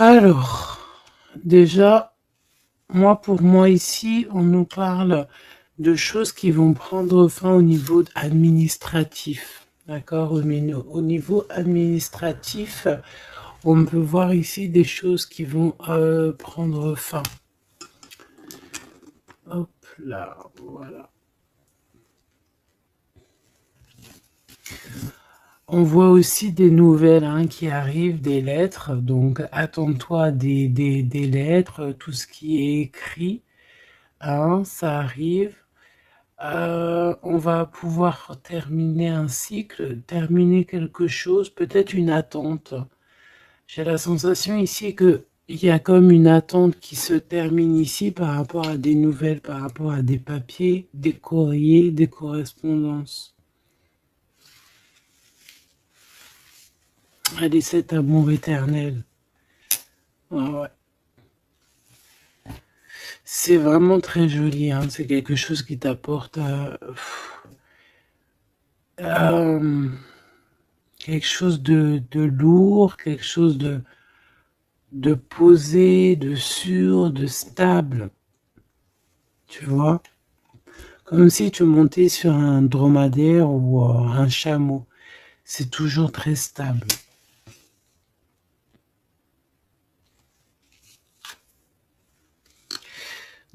Alors, déjà, pour moi ici, on nous parle de choses qui vont prendre fin au niveau administratif. D'accord? Au niveau administratif, on peut voir ici des choses qui vont prendre fin. Hop là, voilà. On voit aussi des nouvelles qui arrivent, des lettres. Donc, attends-toi à des lettres, tout ce qui est écrit. Ça arrive. On va pouvoir terminer un cycle, terminer quelque chose, peut-être une attente. J'ai la sensation ici que il y a comme une attente qui se termine ici par rapport à des nouvelles, par rapport à des papiers, des courriers, des correspondances. Allez, cet amour éternel. Ouais. C'est vraiment très joli, c'est quelque chose qui t'apporte quelque chose de lourd, quelque chose de posé, de sûr, de stable. Tu vois? Comme si tu montais sur un dromadaire ou un chameau. C'est toujours très stable.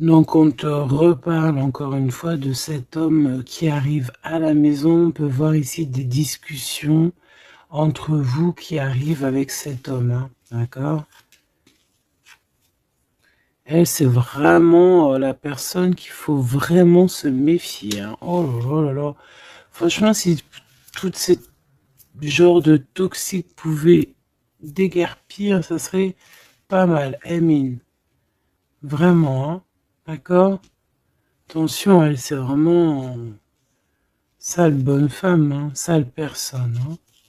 Donc on te reparle encore une fois de cet homme qui arrive à la maison. On peut voir ici des discussions entre vous qui arrivent avec cet homme. D'accord? Elle, c'est vraiment la personne qu'il faut vraiment se méfier. Oh là là là. Franchement, si tout ce genre de toxique pouvait déguerpir, ça serait pas mal. Emine. Vraiment, d'accord? Attention, elle, c'est vraiment sale bonne femme, sale personne.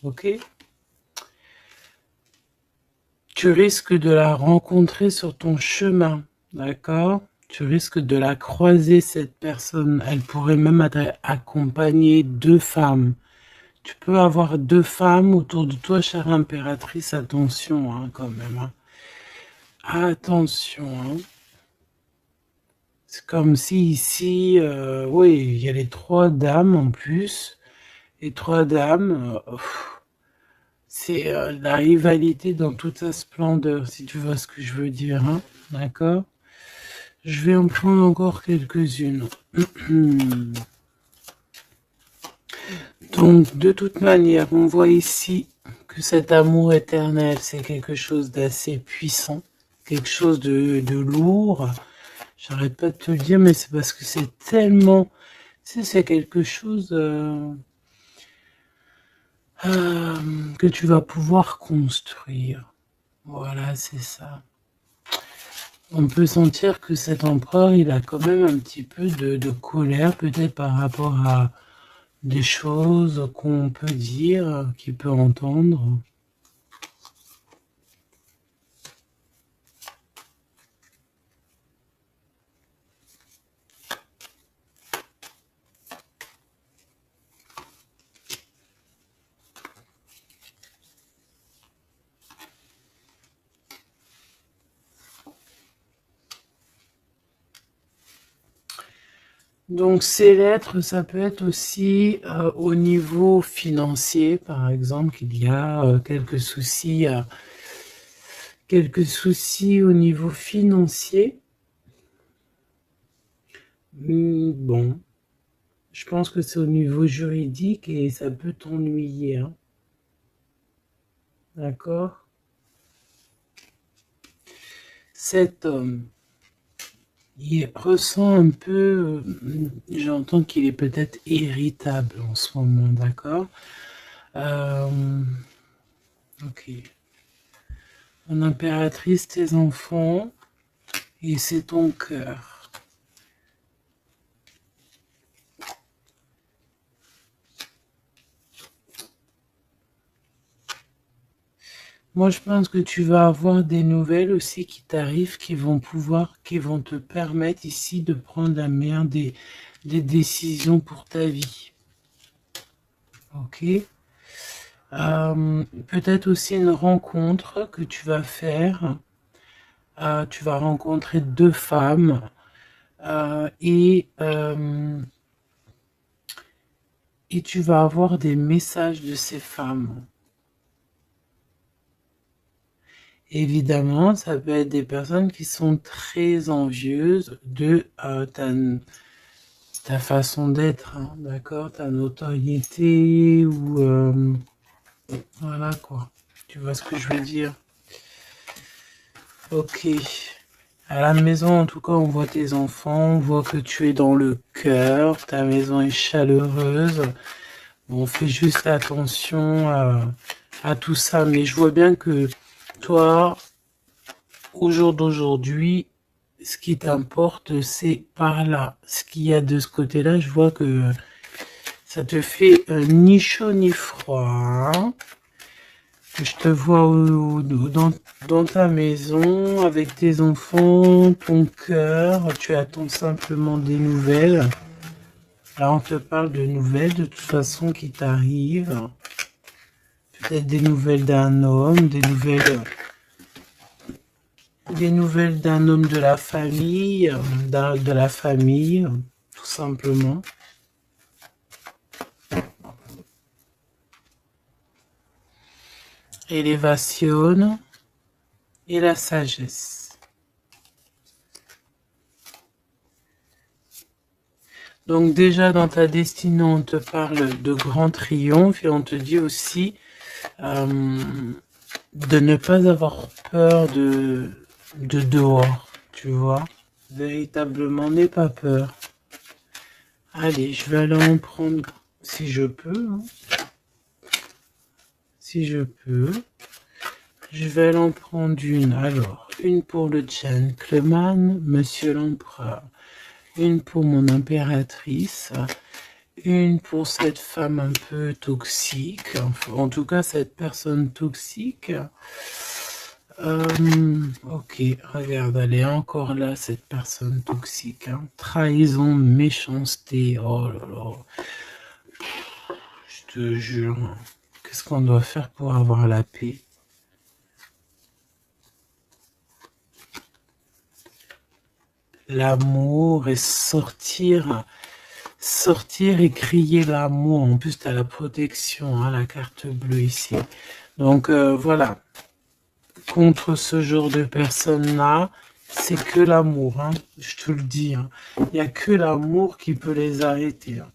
Ok? Tu risques de la rencontrer sur ton chemin, d'accord? Tu risques de la croiser, cette personne. Elle pourrait même accompagner 2 femmes. Tu peux avoir 2 femmes autour de toi, chère impératrice. Attention, quand même. Attention. C'est comme si ici, oui, il y a les 3 dames en plus. Les 3 dames, c'est la rivalité dans toute sa splendeur, si tu vois ce que je veux dire. D'accord? Je vais en prendre encore quelques-unes. Donc, de toute manière, on voit ici que cet amour éternel, c'est quelque chose d'assez puissant, quelque chose de lourd. J'arrête pas de te le dire, mais c'est parce que c'est tellement... c'est quelque chose que tu vas pouvoir construire. Voilà, c'est ça. On peut sentir que cet empereur, il a quand même un petit peu de colère, peut-être par rapport à des choses qu'on peut dire, qu'il peut entendre. Donc ces lettres, ça peut être aussi au niveau financier, par exemple, qu'il y a quelques soucis au niveau financier. Bon, je pense que c'est au niveau juridique et ça peut t'ennuyer. D'accord? Cet homme, il ressent un peu, j'entends qu'il est peut-être irritable en ce moment, d'accord? Ok. Mon impératrice, tes enfants, et c'est ton cœur. Moi, je pense que tu vas avoir des nouvelles aussi qui t'arrivent, qui vont te permettre ici de prendre la meilleure des décisions pour ta vie. Ok? Peut-être aussi une rencontre que tu vas faire. Tu vas rencontrer deux femmes euh, et, euh, et tu vas avoir des messages de ces femmes. Évidemment, ça peut être des personnes qui sont très envieuses de ta façon d'être, hein, d'accord, ta notoriété ou voilà quoi. Tu vois ce que je veux dire? Ok. À la maison, en tout cas, on voit tes enfants, on voit que tu es dans le cœur, ta maison est chaleureuse. Bon, fais juste attention à tout ça, mais je vois bien que toi, au jour d'aujourd'hui, ce qui t'importe, c'est par là. Ce qu'il y a de ce côté-là, je vois que ça te fait ni chaud ni froid, hein. Je te vois dans ta maison, avec tes enfants, ton cœur, tu attends simplement des nouvelles. Là, on te parle de nouvelles, de toute façon, qui t'arrivent. Peut-être des nouvelles d'un homme, des nouvelles d'un homme de la famille, de la famille, tout simplement. Élévation et la sagesse. Donc déjà dans ta destinée, on te parle de grand triomphe et on te dit aussi de ne pas avoir peur de dehors, tu vois. Véritablement, n'aie pas peur. Allez, je vais aller en prendre si je peux, hein. Si je peux. Je vais aller en prendre une. Alors, une pour le gentleman, monsieur l'empereur. Une pour mon impératrice. Une pour cette femme un peu toxique. Enfin, en tout cas, cette personne toxique. Ok, regarde, elle est encore là, cette personne toxique, hein. Trahison, méchanceté. Oh là là. Je te jure. Qu'est-ce qu'on doit faire pour avoir la paix? L'amour et sortir et crier l'amour. En plus, tu as la protection, hein, la carte bleue ici. Donc voilà, contre ce genre de personnes-là, c'est que l'amour, hein, je te le dis, hein. Il n'y a que l'amour qui peut les arrêter, hein.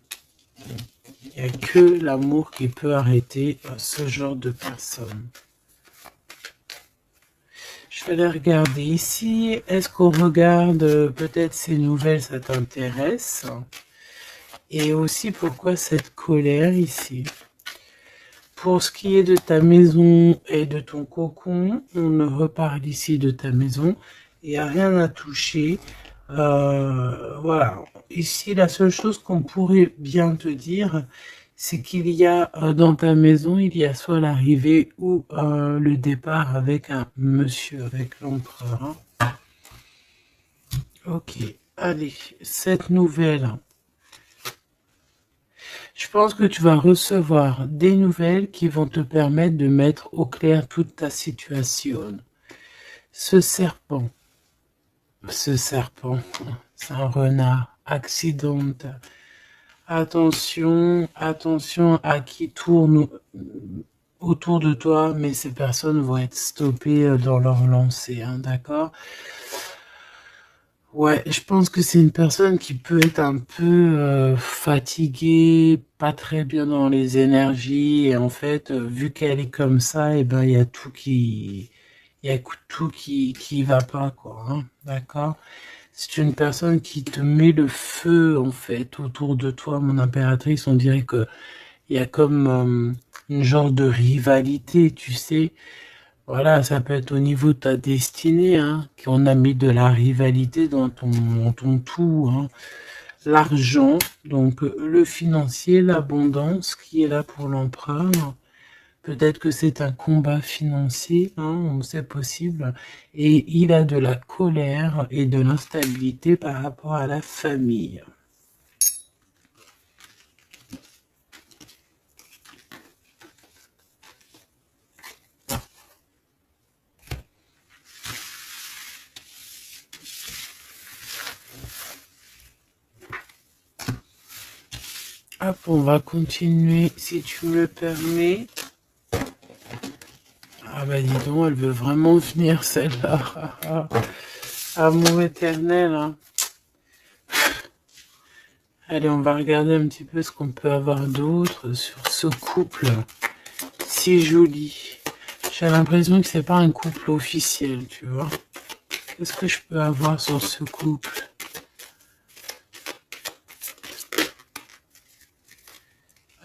Il n'y a que l'amour qui peut arrêter ce genre de personnes. Je vais les regarder ici. Est-ce qu'on regarde peut-être ces nouvelles, ça t'intéresse? Et aussi pourquoi cette colère ici? Pour ce qui est de ta maison et de ton cocon, on reparle ici de ta maison. Il n'y a rien à toucher. Voilà. Ici, la seule chose qu'on pourrait bien te dire, c'est qu'il y a dans ta maison, il y a soit l'arrivée ou le départ avec un monsieur, avec l'empereur, hein. Ok. Allez, cette nouvelle. Je pense que tu vas recevoir des nouvelles qui vont te permettre de mettre au clair toute ta situation. Ce serpent, ce serpent, c'est un renard accidentel. Attention, attention à qui tourne autour de toi, mais ces personnes vont être stoppées dans leur lancée, hein, d'accord? Ouais, je pense que c'est une personne qui peut être un peu fatiguée, pas très bien dans les énergies, et en fait, vu qu'elle est comme ça, et ben il y a il y a tout qui va pas, quoi, hein, d'accord? C'est une personne qui te met le feu en fait autour de toi, mon impératrice. On dirait que il y a comme une genre de rivalité, tu sais. Voilà, ça peut être au niveau de ta destinée, hein, qu'on a mis de la rivalité dans ton tout, hein. L'argent, donc le financier, l'abondance qui est là pour l'empereur. Peut-être que c'est un combat financier, hein, c'est possible. Et il a de la colère et de l'instabilité par rapport à la famille. Hop, on va continuer, si tu me le permets. Ah bah dis donc, elle veut vraiment venir celle-là. Amour éternel, hein. Allez, on va regarder un petit peu ce qu'on peut avoir d'autre sur ce couple si joli. J'ai l'impression que c'est pas un couple officiel, tu vois. Qu'est-ce que je peux avoir sur ce couple?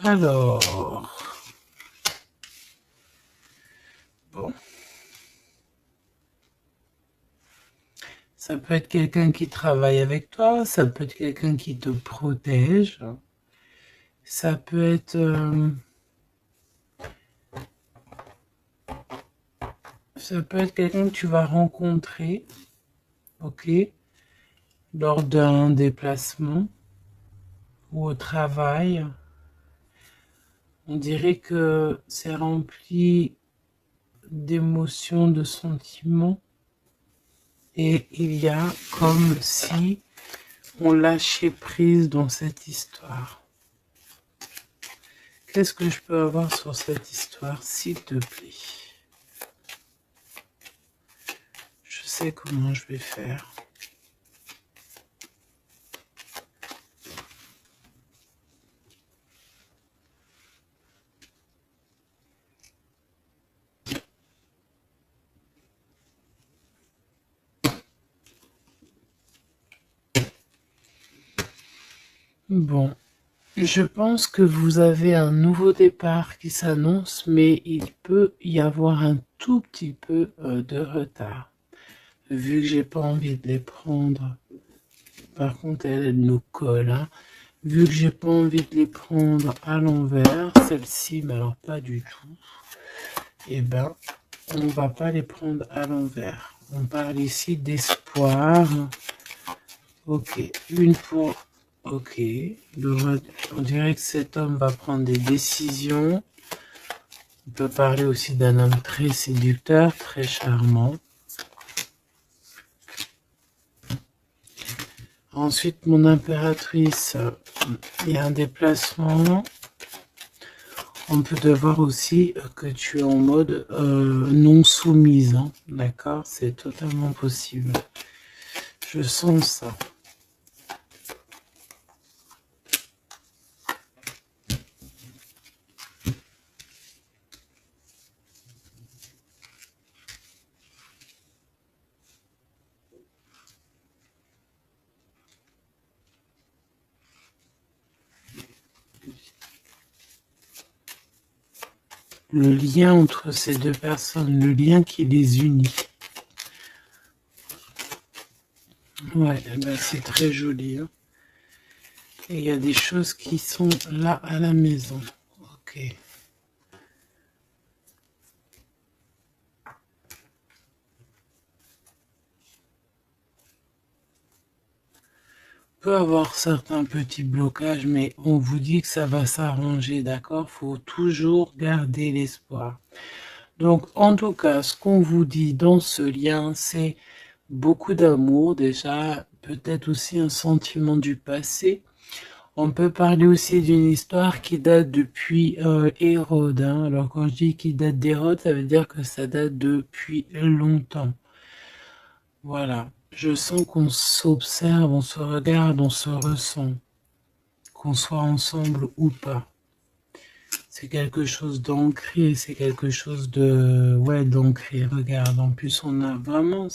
Alors, bon, ça peut être quelqu'un qui travaille avec toi, ça peut être quelqu'un qui te protège, ça peut être quelqu'un que tu vas rencontrer, ok, lors d'un déplacement ou au travail. On dirait que c'est rempli d'émotions, de sentiments, et il y a comme si on lâchait prise dans cette histoire. Qu'est-ce que je peux avoir sur cette histoire, s'il te plaît? Je sais comment je vais faire. Bon, je pense que vous avez un nouveau départ qui s'annonce, mais il peut y avoir un tout petit peu de retard. Vu que j'ai pas envie de les prendre, par contre elle nous colle, hein. Vu que j'ai pas envie de les prendre à l'envers, celle-ci, mais alors pas du tout, eh ben, on va pas les prendre à l'envers. On parle ici d'espoir. Ok, une pour... Ok, on dirait que cet homme va prendre des décisions. On peut parler aussi d'un homme très séducteur, très charmant. Ensuite, mon impératrice, il y a un déplacement. On peut te voir aussi que tu es en mode non soumise, hein. D'accord? C'est totalement possible. Je sens ça. Le lien entre ces deux personnes, le lien qui les unit. Ouais, ben c'est très joli, hein. Et il y a des choses qui sont là à la maison. Ok. On peut avoir certains petits blocages, mais on vous dit que ça va s'arranger, d'accord? Faut toujours garder l'espoir. Donc, en tout cas, ce qu'on vous dit dans ce lien, c'est beaucoup d'amour déjà, peut-être aussi un sentiment du passé. On peut parler aussi d'une histoire qui date depuis Hérode, hein. Alors quand je dis qu'il date d'Hérode, ça veut dire que ça date depuis longtemps. Voilà. Je sens qu'on s'observe, on se regarde, on se ressent, qu'on soit ensemble ou pas. C'est quelque chose d'ancré, c'est quelque chose de... Ouais, d'ancré, regarde. En plus, on a vraiment...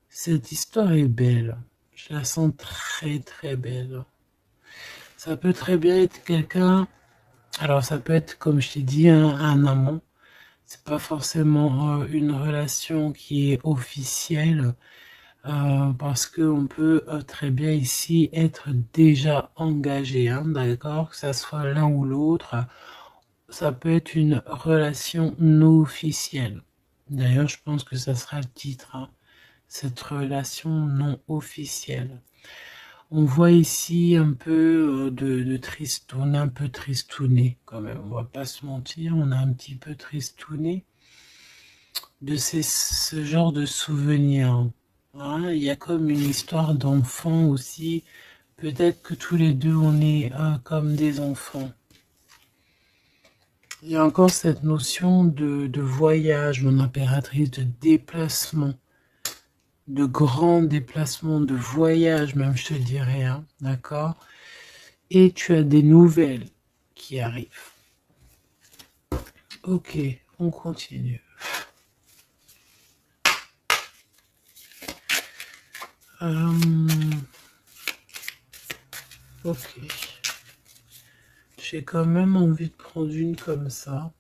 Cette histoire est belle. Je la sens très très belle. Ça peut très bien être quelqu'un... Alors ça peut être, comme je t'ai dit, un amant. C'est pas forcément une relation qui est officielle. Parce qu'on peut très bien ici être déjà engagé, hein, d'accord? Que ça soit l'un ou l'autre, ça peut être une relation non officielle. D'ailleurs, je pense que ça sera le titre, hein, cette relation non officielle. On voit ici un peu de tristoun, un peu tristouné quand même, on va pas se mentir, on a un petit peu tristouné de ce genre de souvenirs. Hein, il y a comme une histoire d'enfant aussi Peut-être que tous les deux, on est comme des enfants. Il y a encore cette notion de voyage, mon impératrice, de déplacement, de grand déplacement, de voyage même, je te dirais, hein, d'accord? Et tu as des nouvelles qui arrivent. Ok, on continue. Ok. J'ai quand même envie de prendre une comme ça.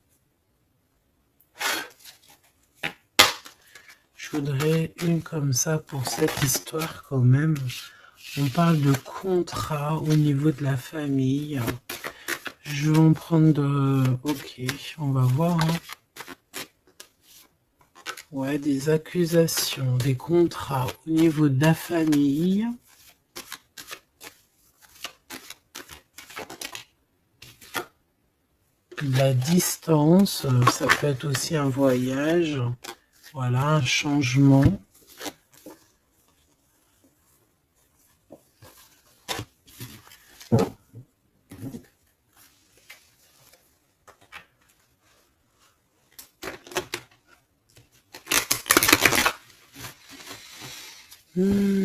Je voudrais une comme ça pour cette histoire quand même. On parle de contrat au niveau de la famille. Je vais en prendre... Ok, on va voir. Hein. Ouais, des accusations, des contrats au niveau de la famille. La distance, ça peut être aussi un voyage. Voilà, un changement.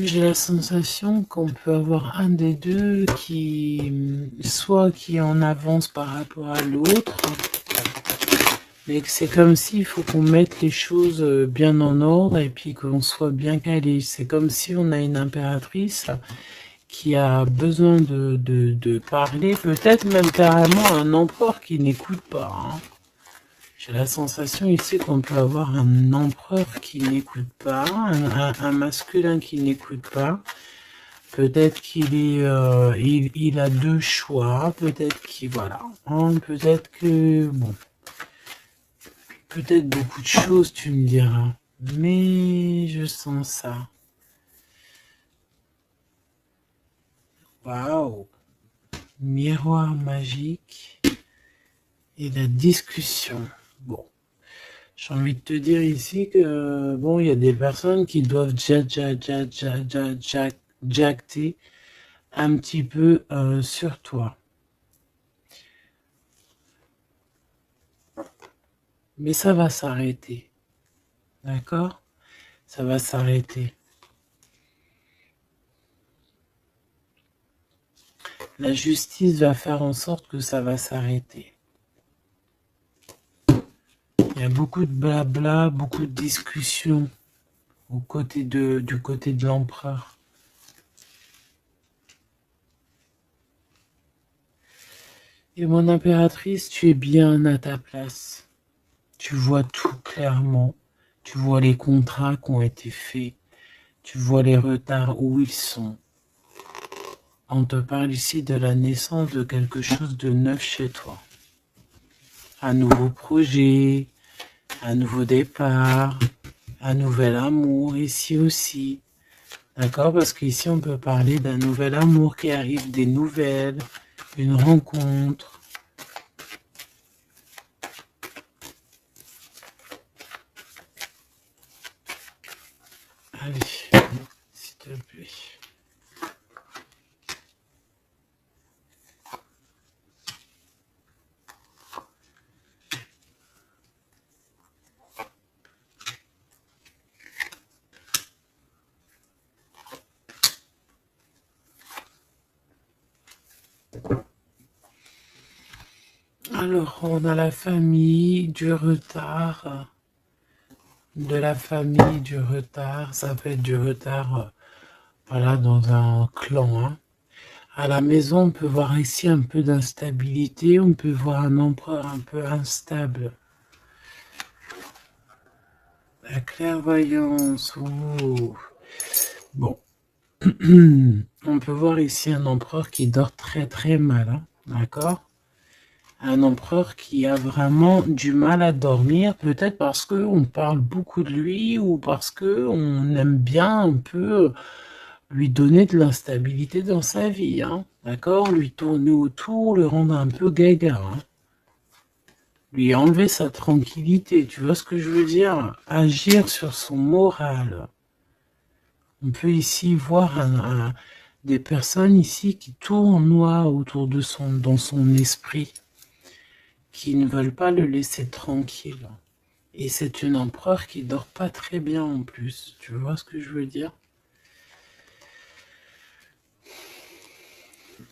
J'ai la sensation qu'on peut avoir un des deux soit qui est en avance par rapport à l'autre, mais que c'est comme s'il faut qu'on mette les choses bien en ordre et puis qu'on soit bien calé. C'est comme si on a une impératrice qui a besoin de parler, peut-être même carrément un empereur qui n'écoute pas. Hein. J'ai la sensation ici qu'on peut avoir un empereur qui n'écoute pas, un masculin qui n'écoute pas. Peut-être qu'il est, il a deux choix. Peut-être qu'il, voilà. Hein, peut-être que, bon, peut-être beaucoup de choses, tu me diras. Mais je sens ça. Waouh! Miroir magique et la discussion. Bon. J'ai envie de te dire ici que, bon, il y a des personnes qui doivent jacter un petit peu sur toi. Mais ça va s'arrêter. D'accord? Ça va s'arrêter. La justice va faire en sorte que ça va s'arrêter. Il y a beaucoup de blabla, beaucoup de discussions du côté de l'empereur. Et mon impératrice, tu es bien à ta place. Tu vois tout clairement. Tu vois les contrats qui ont été faits. Tu vois les retards où ils sont. On te parle ici de la naissance de quelque chose de neuf chez toi. Un nouveau projet, un nouveau départ, un nouvel amour ici aussi. D'accord? Parce qu'ici, on peut parler d'un nouvel amour qui arrive, des nouvelles, une rencontre. Allez, s'il te plaît. Alors, on a la famille, du retard, de la famille, du retard. Ça peut être du retard, voilà, dans un clan. Hein. À la maison, on peut voir ici un peu d'instabilité. On peut voir un empereur un peu instable. La clairvoyance. Oh. Bon. On peut voir ici un empereur qui dort très très mal. Hein. D'accord? Un empereur qui a vraiment du mal à dormir, peut-être parce qu'on parle beaucoup de lui ou parce qu'on aime bien un peu lui donner de l'instabilité dans sa vie, hein, d'accord? Lui tourner autour, le rendre un peu gaga, hein. Lui enlever sa tranquillité, tu vois ce que je veux dire? Agir sur son moral. On peut ici voir des personnes ici qui tournoient autour de dans son esprit, qui ne veulent pas le laisser tranquille. Et c'est une empereur qui dort pas très bien en plus. Tu vois ce que je veux dire?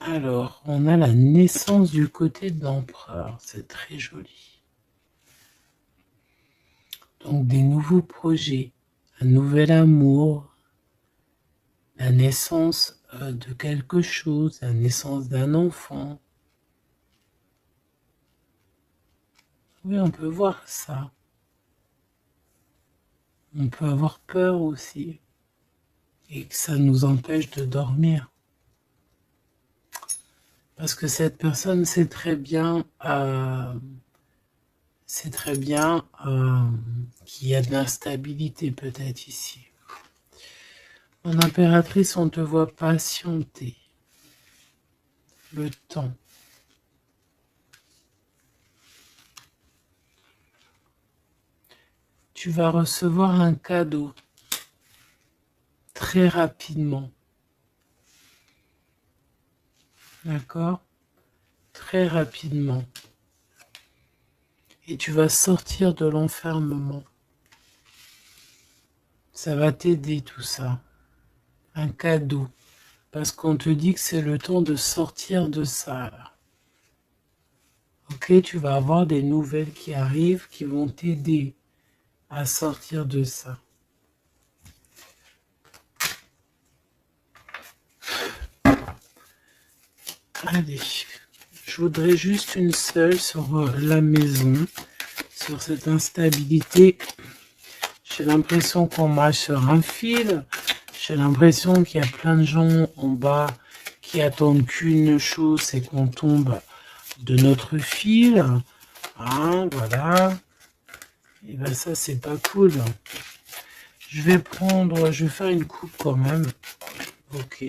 Alors, on a la naissance du côté de l'empereur. C'est très joli. Donc, des nouveaux projets, un nouvel amour, la naissance de quelque chose, la naissance d'un enfant. Oui, on peut voir ça. On peut avoir peur aussi et que ça nous empêche de dormir. Parce que cette personne sait très bien qu'il y a de l'instabilité peut-être ici. Mon impératrice, on te voit patienter le temps. Tu vas recevoir un cadeau très rapidement. D'accord? Très rapidement. Et tu vas sortir de l'enfermement. Ça va t'aider tout ça. Un cadeau. Parce qu'on te dit que c'est le temps de sortir de ça. Ok, tu vas avoir des nouvelles qui arrivent qui vont t'aider à sortir de ça. Allez, je voudrais juste une seule sur la maison, sur cette instabilité. J'ai l'impression qu'on marche sur un fil. J'ai l'impression qu'il y a plein de gens en bas qui attendent qu'une chose, c'est qu'on tombe de notre fil. Hein, voilà. Et ben ça, c'est pas cool. Je vais faire une coupe quand même. Ok.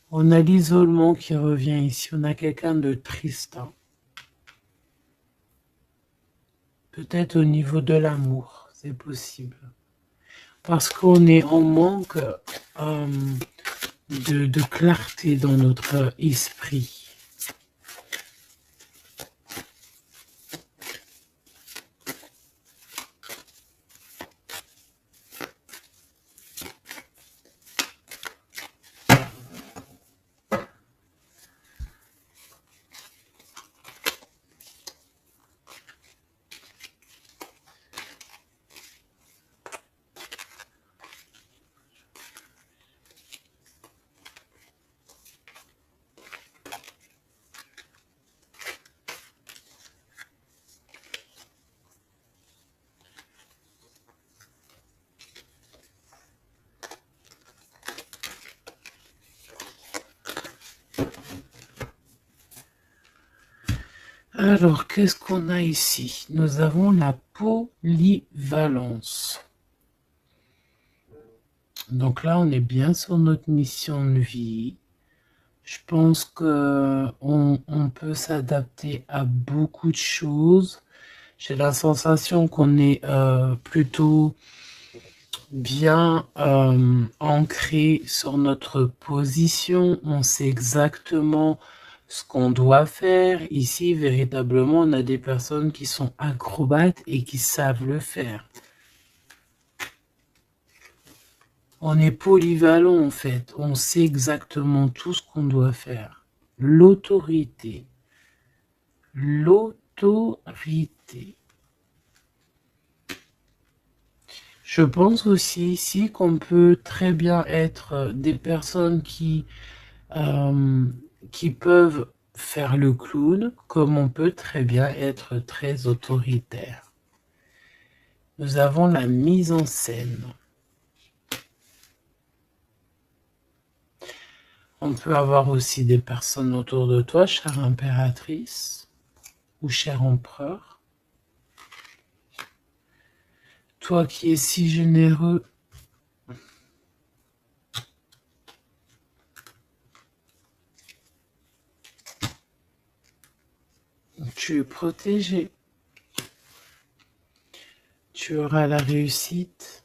On a l'isolement qui revient ici. On a quelqu'un de triste. Hein. Peut-être au niveau de l'amour, c'est possible. Parce qu'on est en manque de clarté dans notre esprit. Alors, qu'est-ce qu'on a ici? Nous avons la polyvalence. Donc là, on est bien sur notre mission de vie. Je pense qu'on peut s'adapter à beaucoup de choses. J'ai la sensation qu'on est plutôt bien ancré sur notre position. On sait exactement ce qu'on doit faire. Ici, véritablement, on a des personnes qui sont acrobates et qui savent le faire. On est polyvalent en fait. On sait exactement tout ce qu'on doit faire. L'autorité. L'autorité. Je pense aussi ici qu'on peut très bien être des personnes qui peuvent faire le clown, comme on peut très bien être très autoritaire. Nous avons la mise en scène. On peut avoir aussi des personnes autour de toi, chère impératrice ou cher empereur. Toi qui es si généreux, tu es protégé. Tu auras la réussite.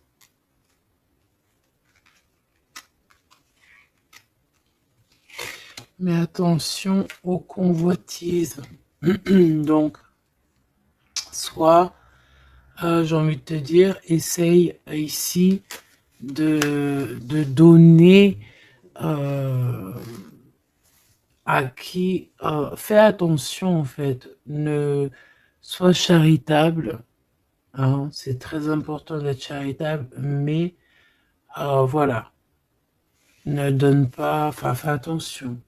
Mais attention aux convoitises. Donc, soit, j'ai envie de te dire, essaye ici de donner à qui... fais attention, en fait. Ne sois charitable. Hein, c'est très important d'être charitable, mais voilà. Ne donne pas... Enfin, fais attention.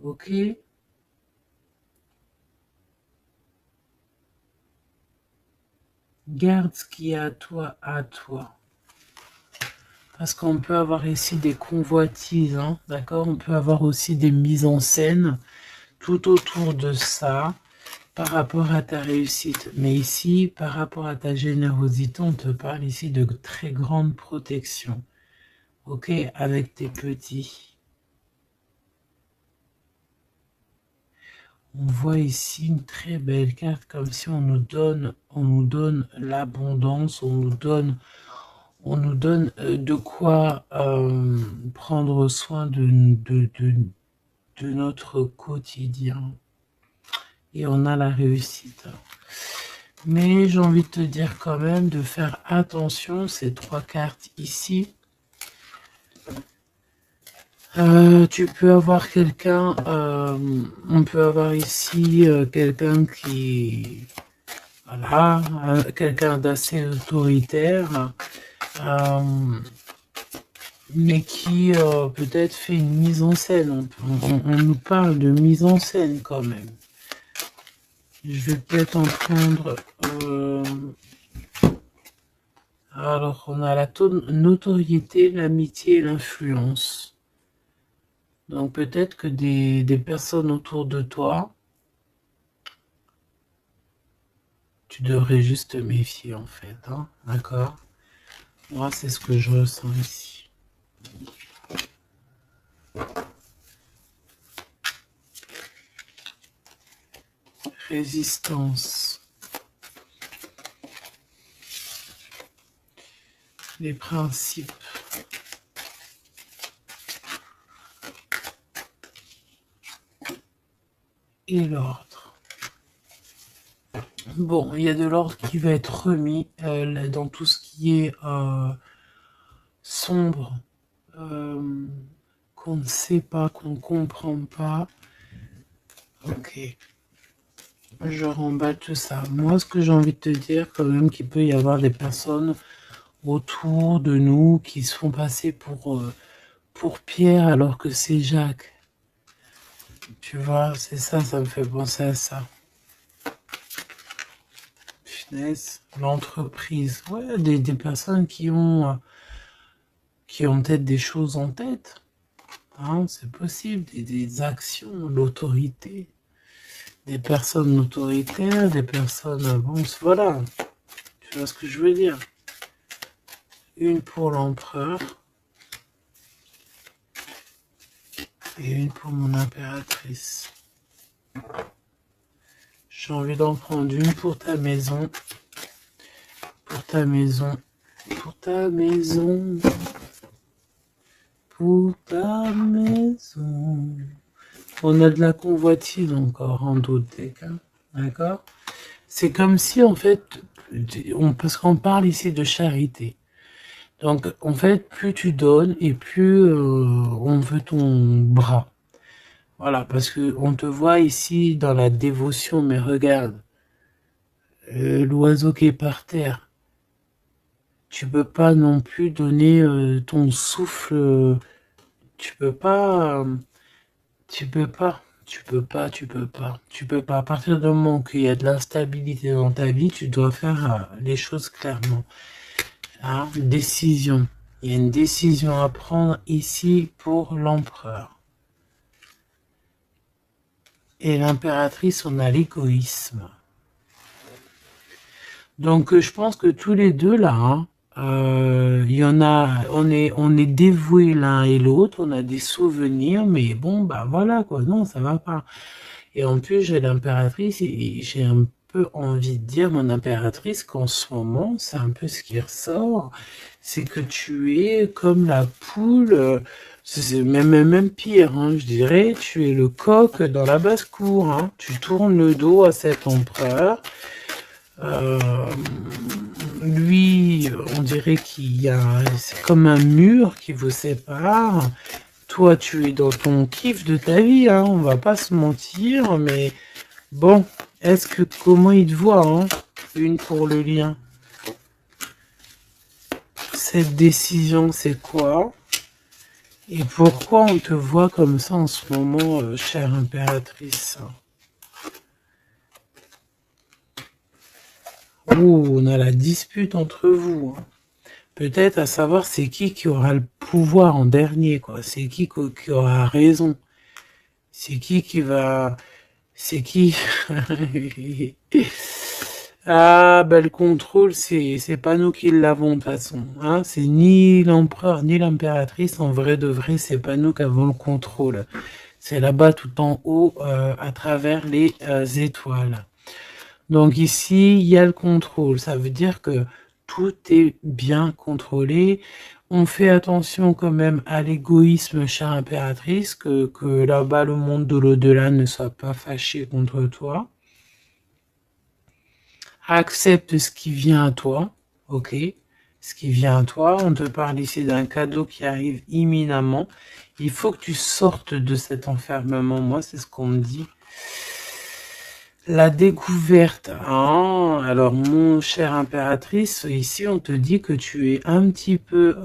Ok? Garde ce qui est à toi, à toi. Parce qu'on peut avoir ici des convoitises, hein, d'accord? On peut avoir aussi des mises en scène tout autour de ça par rapport à ta réussite. Mais ici, par rapport à ta générosité, on te parle ici de très grande protection. Ok? Avec tes petits. On voit ici une très belle carte, comme si on nous donne l'abondance, on nous donne de quoi prendre soin de notre quotidien. Et on a la réussite. Mais j'ai envie de te dire quand même de faire attention, ces trois cartes ici. Tu peux avoir quelqu'un, on peut avoir ici quelqu'un qui, voilà, quelqu'un d'assez autoritaire, mais qui peut-être fait une mise en scène. On nous parle de mise en scène quand même. Je vais peut-être en prendre... alors, on a la notoriété, l'amitié et l'influence. Donc peut-être que des personnes autour de toi, tu devrais juste te méfier en fait, hein, d'accord? Moi, c'est ce que je ressens ici. Résistance. Les principes. Et l'ordre. Bon, il y a de l'ordre qui va être remis dans tout ce qui est sombre, qu'on ne sait pas, qu'on ne comprend pas. Ok. Je remballe tout ça. Moi, ce que j'ai envie de te dire, quand même, qu'il peut y avoir des personnes autour de nous qui se font passer pour Pierre alors que c'est Jacques. Tu vois, c'est ça, ça me fait penser à ça. Finesse, l'entreprise. Ouais, des personnes qui ont peut-être des choses en tête. Hein, c'est possible, des actions, l'autorité. Des personnes autoritaires, des personnes... Bon, voilà. Tu vois ce que je veux dire? Une pour l'empereur. Et une pour mon impératrice. J'ai envie d'en prendre une pour ta maison. Pour ta maison. Pour ta maison. Pour ta maison. On a de la convoitise encore en d'autres des cas. D'accord? C'est comme si en fait, parce qu'on parle ici de charité. Donc en fait, plus tu donnes et plus on veut ton bras. Voilà, parce que on te voit ici dans la dévotion, mais regarde, l'oiseau qui est par terre. Tu peux pas non plus donner ton souffle. Tu peux pas. Tu peux pas. Tu peux pas. Tu peux pas. Tu peux pas. À partir du moment qu'il y a de l'instabilité dans ta vie, tu dois faire les choses clairement. Hein, décision. Il y a une décision à prendre ici pour l'empereur. Et l'impératrice, on a l'égoïsme. Donc je pense que tous les deux là, hein, il y en a, on est dévoués l'un et l'autre, on a des souvenirs, mais bon bah voilà quoi, non ça va pas. Et en plus j'ai l'impératrice et j'ai un peu envie de dire mon impératrice qu'en ce moment c'est un peu ce qui ressort, c'est que tu es comme la poule C'est même pire, hein, je dirais, tu es le coq dans la basse-cour, hein. Tu tournes le dos à cet empereur. Euh, Lui, on dirait qu'il y a, c'est comme un mur qui vous sépare. Toi, tu es dans ton kiff de ta vie, hein, on va pas se mentir, mais bon, comment il te voit, hein, une pour le lien. Cette décision, c'est quoi? Et pourquoi on te voit comme ça en ce moment, chère impératrice? Ouh, on a la dispute entre vous, hein. Peut-être à savoir c'est qui aura le pouvoir en dernier, quoi. C'est qui aura raison. C'est qui va... C'est qui? Ah, bah le contrôle, c'est pas nous qui l'avons de toute façon, hein. C'est ni l'empereur ni l'impératrice, en vrai de vrai, c'est pas nous qui avons le contrôle. C'est là-bas tout en haut, à travers les étoiles. Donc ici, il y a le contrôle. Ça veut dire que tout est bien contrôlé. On fait attention quand même à l'égoïsme, chère impératrice, que là-bas, le monde de l'au-delà ne soit pas fâché contre toi. Accepte ce qui vient à toi, ok? Ce qui vient à toi. On te parle ici d'un cadeau qui arrive imminemment. Il faut que tu sortes de cet enfermement. Moi, c'est ce qu'on me dit. La découverte, hein. Alors mon cher impératrice, ici on te dit que tu es un petit peu,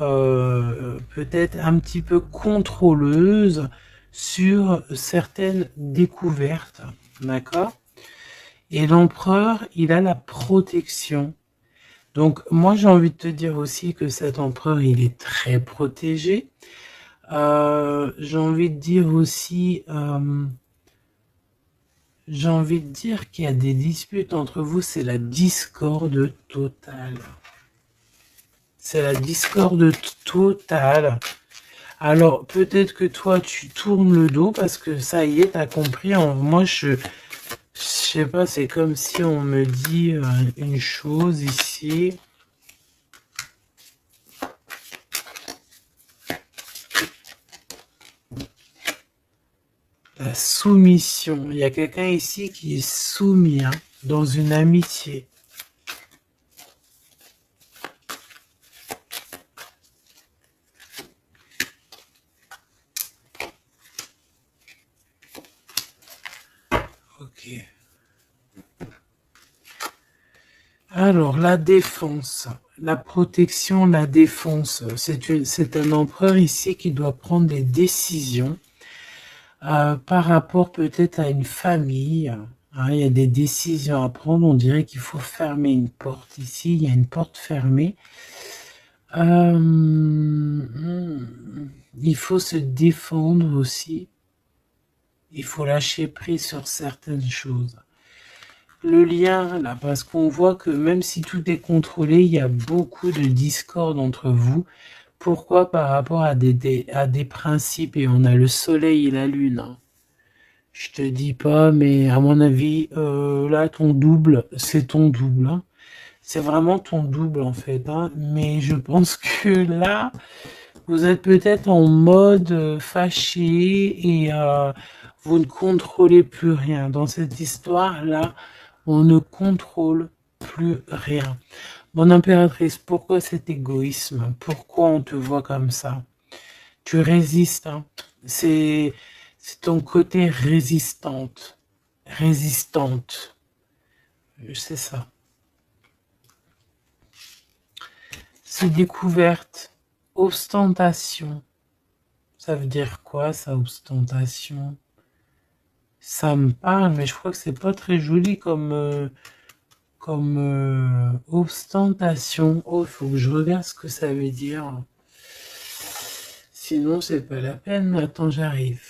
peut-être un petit peu contrôleuse sur certaines découvertes, d'accord? Et l'empereur, il a la protection. Donc moi j'ai envie de te dire aussi que cet empereur, il est très protégé. J'ai envie de dire aussi... J'ai envie de dire qu'il y a des disputes entre vous, c'est la discorde totale. C'est la discorde totale. Alors, peut-être que toi, tu tournes le dos parce que ça y est, t'as compris. Moi, je sais pas, c'est comme si on me dit une chose ici. La soumission. Il y a quelqu'un ici qui est soumis, hein, dans une amitié. Ok. Alors, la défense, la protection, la défense, c'est un empereur ici qui doit prendre des décisions par rapport peut-être à une famille, hein. Il y a des décisions à prendre, on dirait qu'il faut fermer une porte ici, il y a une porte fermée. Il faut se défendre aussi, il faut lâcher prise sur certaines choses. Le lien, là, parce qu'on voit que même si tout est contrôlé, il y a beaucoup de discorde entre vous. Pourquoi? Par rapport à des principes, et on a le soleil et la lune, hein. Je te dis pas, mais à mon avis, là, ton double, c'est ton double, hein. C'est vraiment ton double, en fait, hein. Mais je pense que là, vous êtes peut-être en mode fâché et vous ne contrôlez plus rien. Dans cette histoire-là, on ne contrôle plus rien. Mon impératrice, pourquoi cet égoïsme? Pourquoi on te voit comme ça? Tu résistes, hein. C'est ton côté résistante. Résistante. C'est ça. C'est découverte. Ostentation. Ça veut dire quoi, ça, ostentation? Ça me parle, mais je crois que c'est pas très joli comme ostentation. Oh, il faut que je regarde ce que ça veut dire. Sinon, c'est pas la peine. Attends, j'arrive.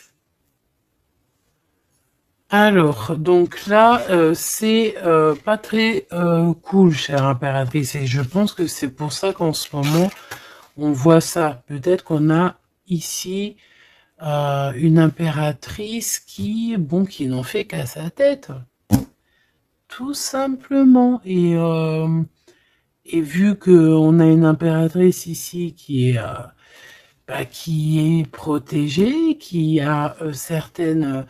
Alors, donc là, c'est pas très cool, chère impératrice. Et je pense que c'est pour ça qu'en ce moment, on voit ça. Peut-être qu'on a ici une impératrice qui n'en fait qu'à sa tête. Tout simplement. Et vu qu'on a une impératrice ici qui est qui est protégée, qui a certaines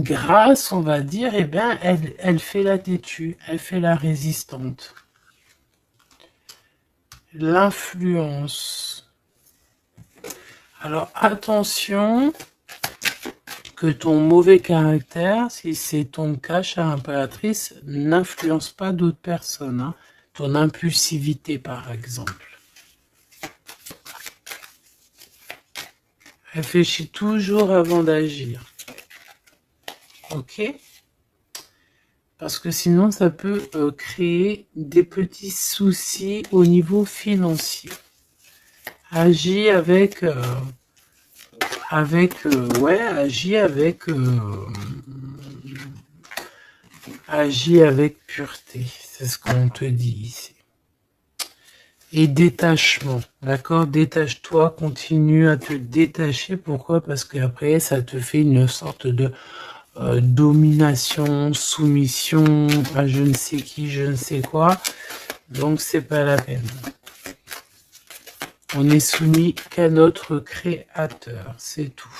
grâces, on va dire, eh bien, elle fait la têtue, elle fait la résistante. L'influence. Alors, attention que ton mauvais caractère, si c'est ton cas, chère impératrice, n'influence pas d'autres personnes. Hein. Ton impulsivité, par exemple. Réfléchis toujours avant d'agir. Ok? Parce que sinon, ça peut créer des petits soucis au niveau financier. Agis avec... agis avec pureté. C'est ce qu'on te dit ici. Et détachement, d'accord? Détache-toi, continue à te détacher. Pourquoi? Parce qu'après, ça te fait une sorte de domination, soumission à je ne sais qui, je ne sais quoi. Donc, c'est pas la peine. On n'est soumis qu'à notre créateur, c'est tout.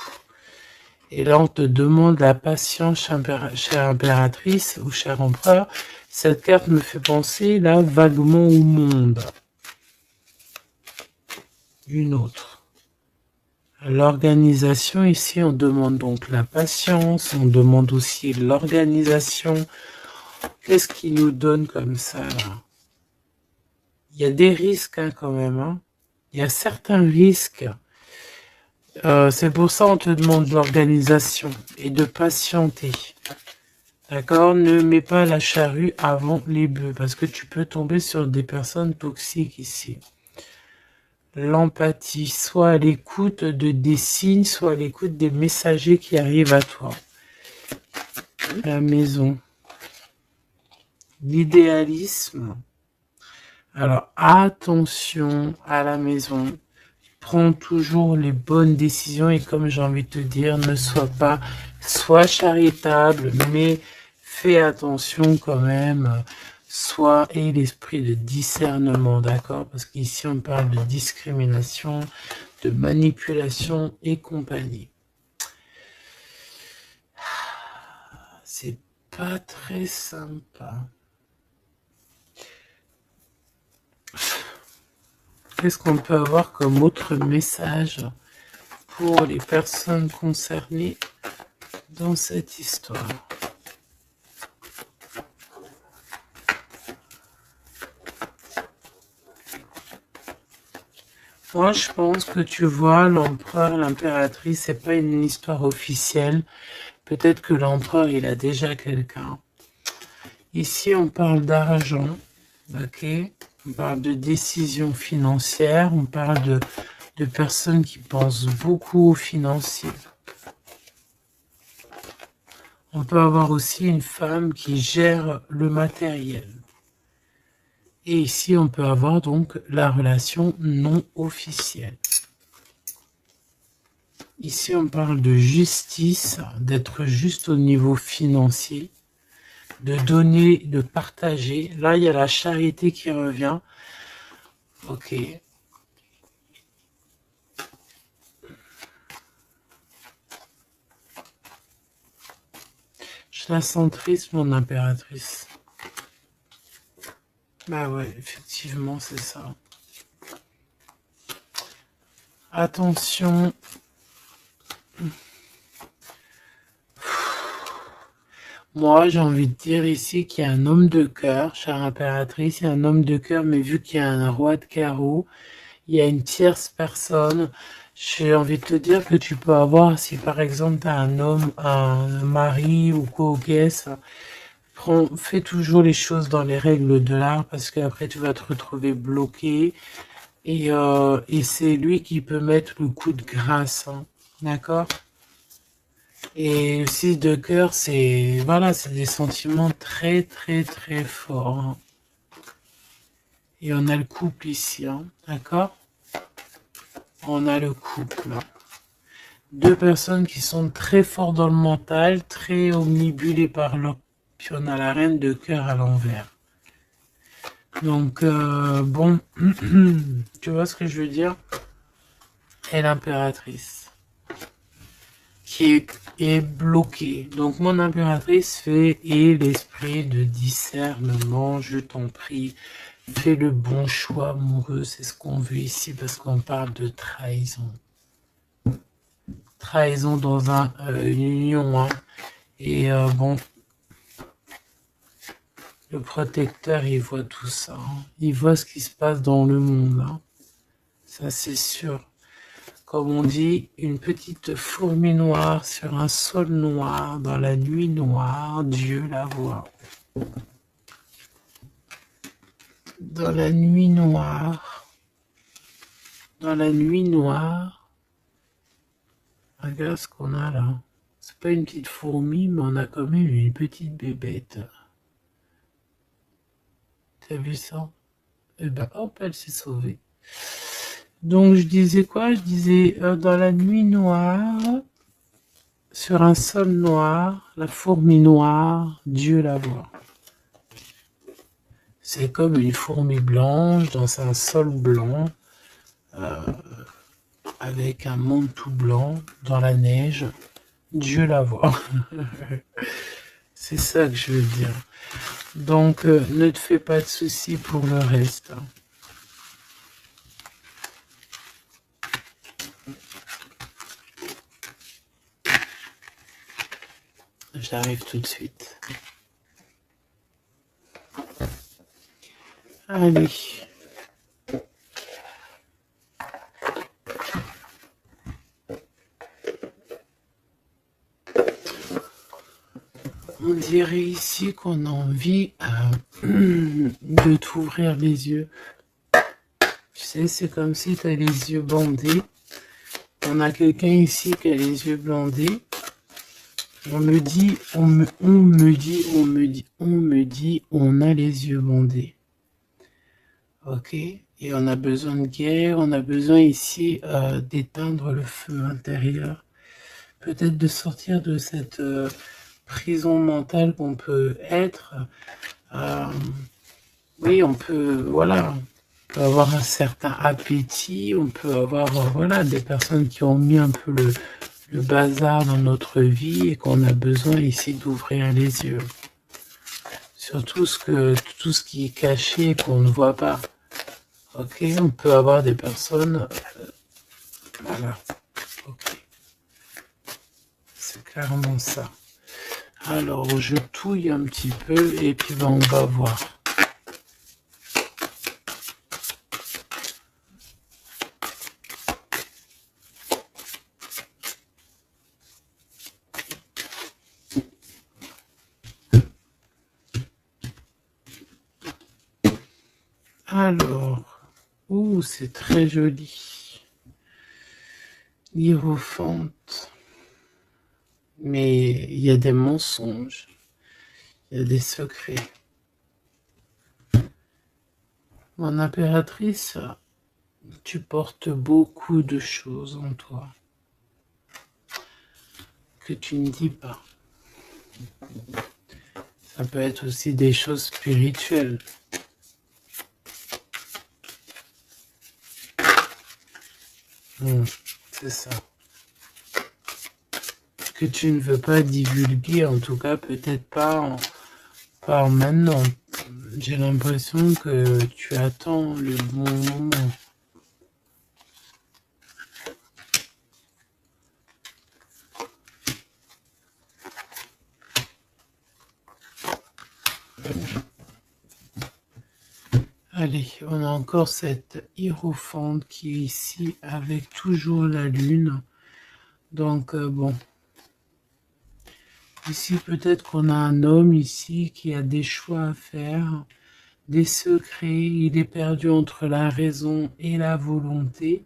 Et là, on te demande la patience, chère impératrice ou cher empereur. Cette carte me fait penser là vaguement au monde. Une autre. L'organisation, ici, on demande donc la patience, on demande aussi l'organisation. Qu'est-ce qui nous donne comme ça, là? Il y a des risques, hein, quand même. Hein. Il y a certains risques. C'est pour ça qu'on te demande l'organisation et de patienter. D'accord? Ne mets pas la charrue avant les bœufs, parce que tu peux tomber sur des personnes toxiques ici. L'empathie, soit à l'écoute des signes, soit à l'écoute des messagers qui arrivent à toi. La maison. L'idéalisme. Alors, attention à la maison. Prends toujours les bonnes décisions et comme j'ai envie de te dire, ne sois charitable, mais fais attention quand même. Et l'esprit de discernement, d'accord? Parce qu'ici, on parle de discrimination, de manipulation et compagnie. C'est pas très sympa. Qu'est-ce qu'on peut avoir comme autre message pour les personnes concernées dans cette histoire? Moi, je pense que tu vois, l'empereur, l'impératrice, c'est pas une histoire officielle. Peut-être que l'empereur, il a déjà quelqu'un. Ici, on parle d'argent, ok? On parle de décisions financières, on parle de personnes qui pensent beaucoup aux financiers. On peut avoir aussi une femme qui gère le matériel. Et ici, on peut avoir donc la relation non officielle. Ici, on parle de justice, d'être juste au niveau financier, de donner, de partager. Là, il y a la charité qui revient. Ok. Je la sens triste, mon impératrice. Bah ouais, effectivement, c'est ça. Attention. Moi, j'ai envie de dire ici qu'il y a un homme de cœur, chère impératrice, il y a un homme de cœur, mais vu qu'il y a un roi de carreau, il y a une tierce personne. J'ai envie de te dire que tu peux avoir, si par exemple tu as un homme, un mari ou quoi au caisse, fais toujours les choses dans les règles de l'art parce qu'après tu vas te retrouver bloqué et c'est lui qui peut mettre le coup de grâce, hein, d'accord? Et aussi de cœur, c'est voilà, c'est des sentiments très très très forts. Hein. Et on a le couple ici, hein, d'accord? On a le couple. Deux personnes qui sont très fortes dans le mental, très omnibulées par l'autre. Puis on a la reine de cœur à l'envers. Donc, bon, tu vois ce que je veux dire? Et l'impératrice est bloquée. Donc, mon impératrice fait et l'esprit de discernement, je t'en prie, fais le bon choix amoureux, c'est ce qu'on veut ici parce qu'on parle de trahison. Trahison dans une union, hein. Et bon, le protecteur, il voit tout ça, hein. Il voit ce qui se passe dans le monde, hein. Ça, c'est sûr. Comme on dit, une petite fourmi noire sur un sol noir, dans la nuit noire, Dieu la voit. Dans la nuit noire, dans la nuit noire, regarde ce qu'on a là. C'est pas une petite fourmi, mais on a quand même une petite bébête. T'as vu ça? Et ben hop, elle s'est sauvée. Donc je disais quoi? Je disais dans la nuit noire, sur un sol noir, la fourmi noire, Dieu la voit. C'est comme une fourmi blanche dans un sol blanc, avec un manteau blanc dans la neige. Dieu la voit. C'est ça que je veux dire. Donc ne te fais pas de soucis pour le reste. J'arrive tout de suite. Allez. On dirait ici qu'on a envie de t'ouvrir les yeux. Tu sais, c'est comme si tu as les yeux bandés. On a quelqu'un ici qui a les yeux bandés. On me dit, on a les yeux bandés. Ok? Et on a besoin de guerre, on a besoin ici d'éteindre le feu intérieur. Peut-être de sortir de cette prison mentale qu'on peut être. Oui, on peut, voilà, on peut avoir un certain appétit, on peut avoir, voilà, des personnes qui ont mis un peu le bazar dans notre vie et qu'on a besoin ici d'ouvrir les yeux. Sur tout ce qui est caché et qu'on ne voit pas. Ok, on peut avoir des personnes, voilà, ok, c'est clairement ça. Alors, je touille un petit peu et puis ben, on va voir. Alors, ouh, c'est très joli. Hiérophante. Mais il y a des mensonges, il y a des secrets. Mon impératrice, tu portes beaucoup de choses en toi que tu ne dis pas. Ça peut être aussi des choses spirituelles. C'est ça. Que tu ne veux pas divulguer, en tout cas peut-être pas maintenant. J'ai l'impression que tu attends le bon moment. Allez, on a encore cette hiérophante qui est ici avec toujours la lune. Donc bon, ici peut-être qu'on a un homme ici qui a des choix à faire, des secrets, il est perdu entre la raison et la volonté,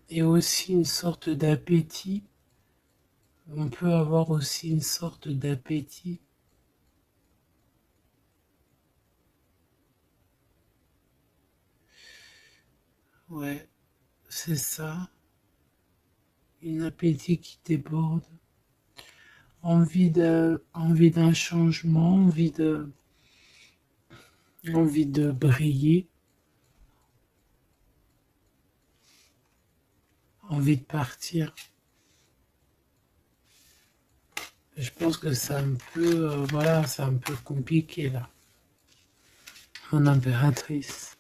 et aussi une sorte d'appétit. On peut avoir aussi une sorte d'appétit. Ouais, c'est ça. Un appétit qui déborde. Envie d'un changement, envie de envie de briller, envie de partir. Je pense que c'est un peu, voilà, c'est un peu compliqué là. Mon impératrice.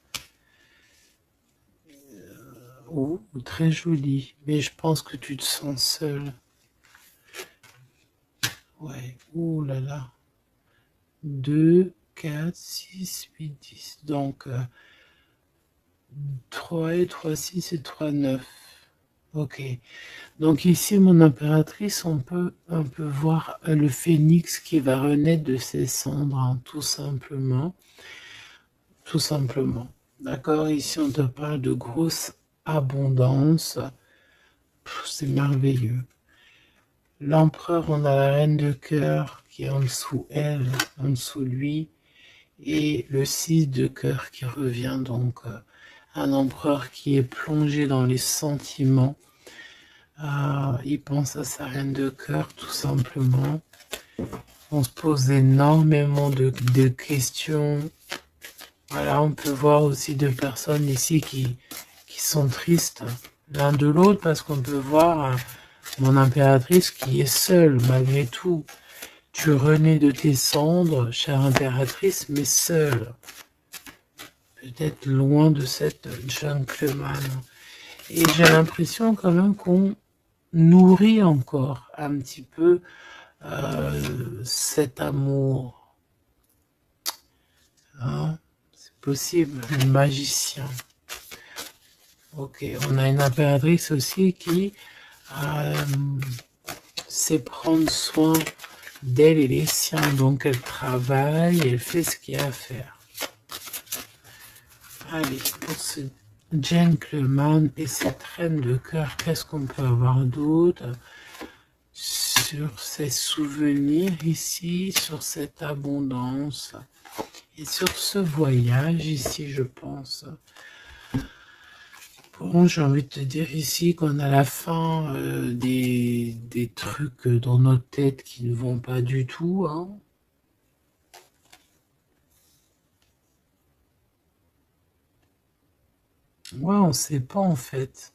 Oh, très jolie. Mais je pense que tu te sens seule. Ouais. Ouh là là. 2, 4, 6, 8, 10. Donc, 3 et 3, 6 et 3, 9. Ok. Donc ici, mon impératrice, on peut un peu voir le phénix qui va renaître de ses cendres, hein, tout simplement. Tout simplement. D'accord? Ici, on te parle de grosse abondance. C'est merveilleux. L'empereur, on a la reine de cœur qui est en dessous elle, en dessous lui, et le 6 de cœur qui revient, donc un empereur qui est plongé dans les sentiments. Il pense à sa reine de cœur, tout simplement. On se pose énormément de questions. Voilà, on peut voir aussi deux personnes ici qui sont tristes l'un de l'autre, parce qu'on peut voir mon impératrice qui est seule malgré tout. Tu renais de tes cendres, chère impératrice, mais seule. Peut-être loin de cette gentleman. Et j'ai l'impression quand même qu'on nourrit encore un petit peu cet amour. Hein? C'est possible, le magicien. Ok, on a une impératrice aussi qui sait prendre soin d'elle et les siens. Donc elle travaille, elle fait ce qu'il y a à faire. Allez, pour ce gentleman et cette reine de cœur, qu'est-ce qu'on peut avoir d'autre sur ces souvenirs ici, sur cette abondance et sur ce voyage ici, je pense. Bon, j'ai envie de te dire ici qu'on a la fin des trucs dans notre tête qui ne vont pas du tout, hein. Ouais, on sait pas en fait.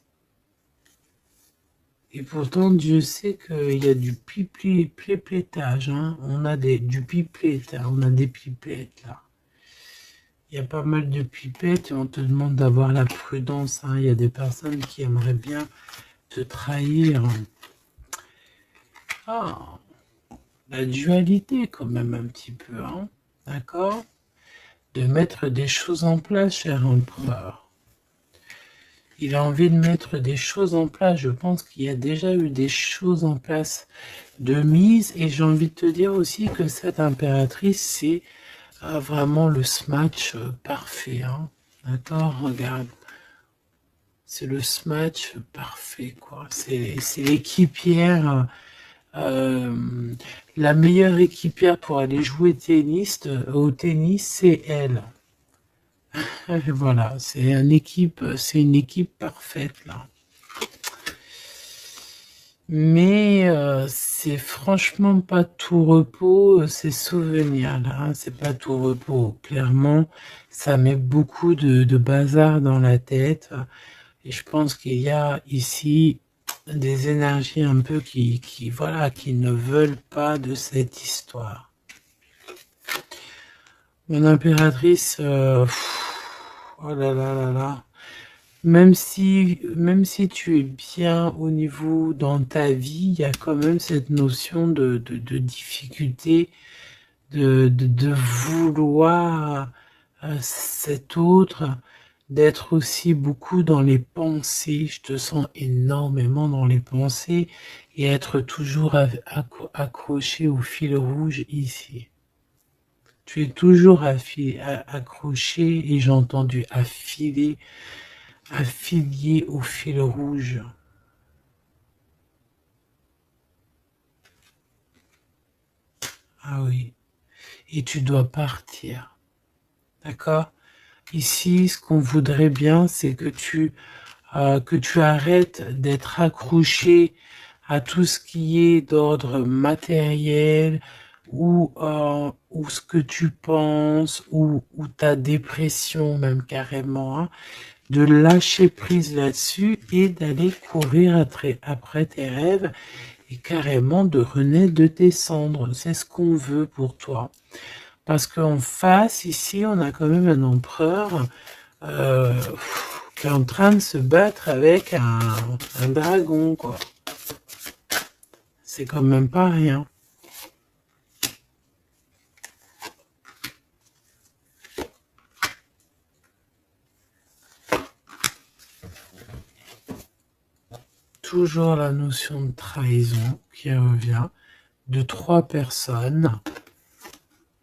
Et pourtant, Dieu sait qu'il y a du piplettage, hein. On a du piplet, hein. On a des pipettes là. Il y a pas mal de pipettes et on te demande d'avoir la prudence, hein. Il y a des personnes qui aimeraient bien te trahir. Ah, la dualité quand même un petit peu, hein. D'accord? De mettre des choses en place, cher empereur. Il a envie de mettre des choses en place. Je pense qu'il y a déjà eu des choses en place de mise. Et j'ai envie de te dire aussi que cette impératrice, c'est vraiment le smash parfait. Hein. D'accord? Regarde. C'est le smash parfait, quoi. C'est l'équipière, la meilleure équipière pour aller jouer au tennis, c'est elle. Voilà, c'est une équipe parfaite là. Mais c'est franchement pas tout repos, ces souvenirs là, hein, c'est pas tout repos. Clairement, ça met beaucoup de bazar dans la tête. Et je pense qu'il y a ici des énergies un peu voilà, qui ne veulent pas de cette histoire. Mon impératrice, oh là là là là. Même si tu es bien au niveau dans ta vie, il y a quand même cette notion de difficulté, de vouloir cet autre, d'être aussi beaucoup dans les pensées. Je te sens énormément dans les pensées et être toujours accroché au fil rouge ici. Tu es toujours accroché et j'ai entendu affilié au fil rouge. Ah oui. Et tu dois partir. D'accord? Ici, ce qu'on voudrait bien, c'est que tu arrêtes d'être accroché à tout ce qui est d'ordre matériel ou ce que tu penses, ou ta dépression même carrément, hein, de lâcher prise là-dessus et d'aller courir après tes rêves et carrément de renaître de tes cendres. C'est ce qu'on veut pour toi. Parce qu'en face, ici, on a quand même un empereur qui est en train de se battre avec un dragon, quoi. C'est quand même pas rien. Toujours la notion de trahison qui revient de 3 personnes.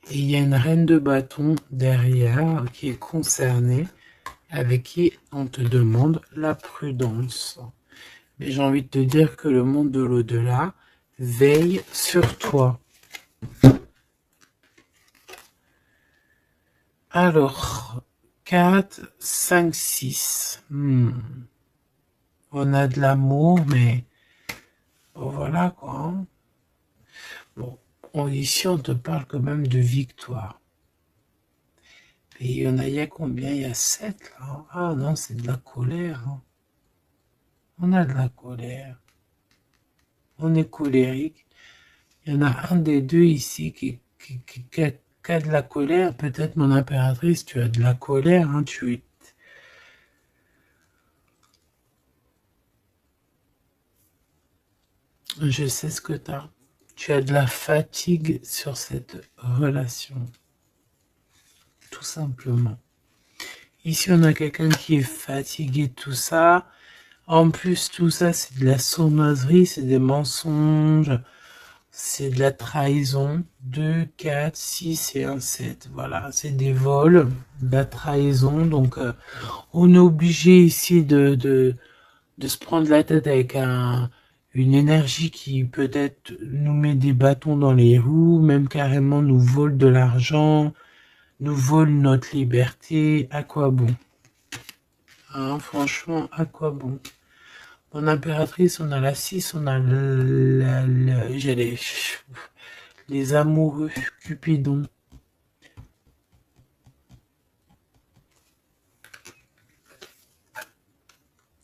Et il y a une reine de bâton derrière qui est concernée, avec qui on te demande la prudence. Mais j'ai envie de te dire que le monde de l'au-delà veille sur toi. Alors, 4, 5, 6. On a de l'amour, mais bon, voilà quoi. Hein. Bon, ici on te parle quand même de victoire. Et il y a combien? Il y a 7 là. Ah non, c'est de la colère. Hein. On a de la colère. On est colérique. Il y en a un des deux ici qui a de la colère. Peut-être mon impératrice, tu as de la colère. Hein, Je sais ce que tu as. Tu as de la fatigue sur cette relation. Tout simplement. Ici, on a quelqu'un qui est fatigué de tout ça. En plus, tout ça, c'est de la sournoiserie, c'est des mensonges, c'est de la trahison. 2, 4, 6 et 1, 7. Voilà, c'est des vols, de la trahison. Donc, on est obligé ici de se prendre la tête avec une énergie qui peut-être nous met des bâtons dans les roues, même carrément nous vole de l'argent, nous vole notre liberté. À quoi bon? Hein, franchement, à quoi bon? Mon impératrice, on a la 6, on a les amoureux, Cupidon.